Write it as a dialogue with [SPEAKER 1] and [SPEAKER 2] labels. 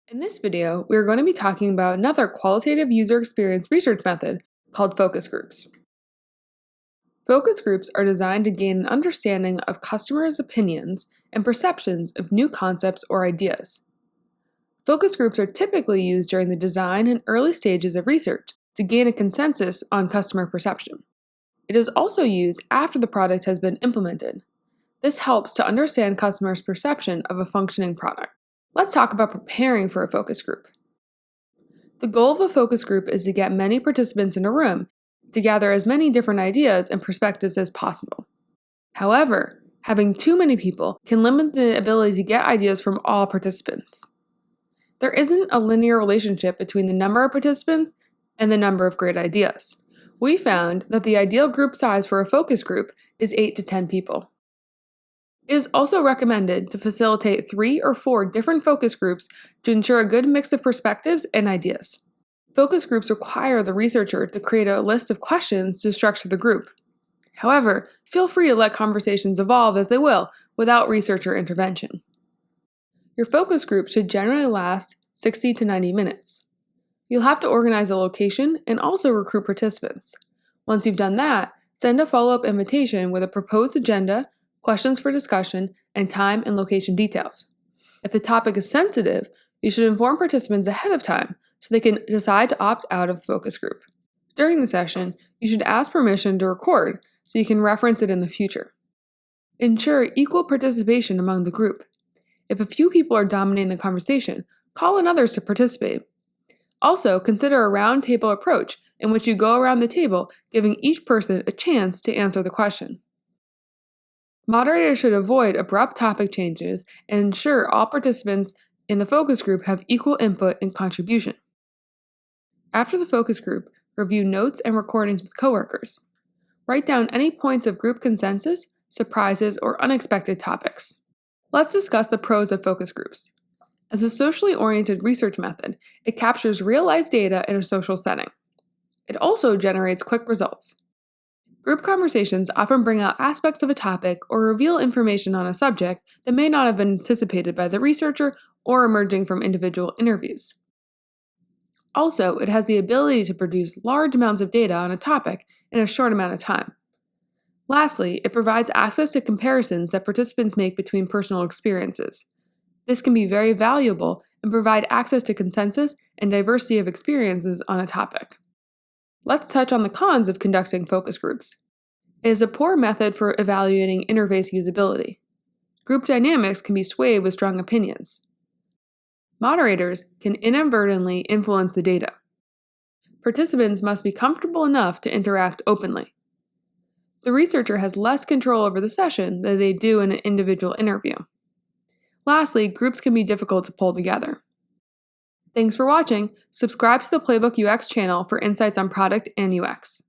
[SPEAKER 1] In this video, we are going to be talking about another qualitative user experience research method called focus groups. Focus groups are designed to gain an understanding of customers' opinions and perceptions of new concepts or ideas. Focus groups are typically used during the design and early stages of research to gain a consensus on customer perception. It is also used after the product has been implemented. This helps to understand customers' perception of a functioning product. Let's talk about preparing for a focus group. The goal of a focus group is to get many participants in a room to gather as many different ideas and perspectives as possible. However, having too many people can limit the ability to get ideas from all participants. There isn't a linear relationship between the number of participants and the number of great ideas. We found that the ideal group size for a focus group is 8 to 10 people. It is also recommended to facilitate 3 or 4 different focus groups to ensure a good mix of perspectives and ideas. Focus groups require the researcher to create a list of questions to structure the group. However, feel free to let conversations evolve as they will without researcher intervention. Your focus group should generally last 60 to 90 minutes. You'll have to organize a location and also recruit participants. Once you've done that, send a follow-up invitation with a proposed agenda, questions for discussion, and time and location details. If the topic is sensitive, you should inform participants ahead of time so they can decide to opt out of the focus group. During the session, you should ask permission to record so you can reference it in the future. Ensure equal participation among the group. If a few people are dominating the conversation, call on others to participate. Also, consider a round table approach in which you go around the table, giving each person a chance to answer the question. Moderators should avoid abrupt topic changes and ensure all participants in the focus group have equal input and contribution. After the focus group, review notes and recordings with coworkers. Write down any points of group consensus, surprises, or unexpected topics. Let's discuss the pros of focus groups. As a socially oriented research method, it captures real-life data in a social setting. It also generates quick results. Group conversations often bring out aspects of a topic or reveal information on a subject that may not have been anticipated by the researcher or emerging from individual interviews. Also, it has the ability to produce large amounts of data on a topic in a short amount of time. Lastly, it provides access to comparisons that participants make between personal experiences. This can be very valuable and provide access to consensus and diversity of experiences on a topic. Let's touch on the cons of conducting focus groups. It is a poor method for evaluating interface usability. Group dynamics can be swayed with strong opinions. Moderators can inadvertently influence the data. Participants must be comfortable enough to interact openly. The researcher has less control over the session than they do in an individual interview. Lastly, groups can be difficult to pull together. Thanks for watching. Subscribe to the Playbook UX channel for insights on product and UX.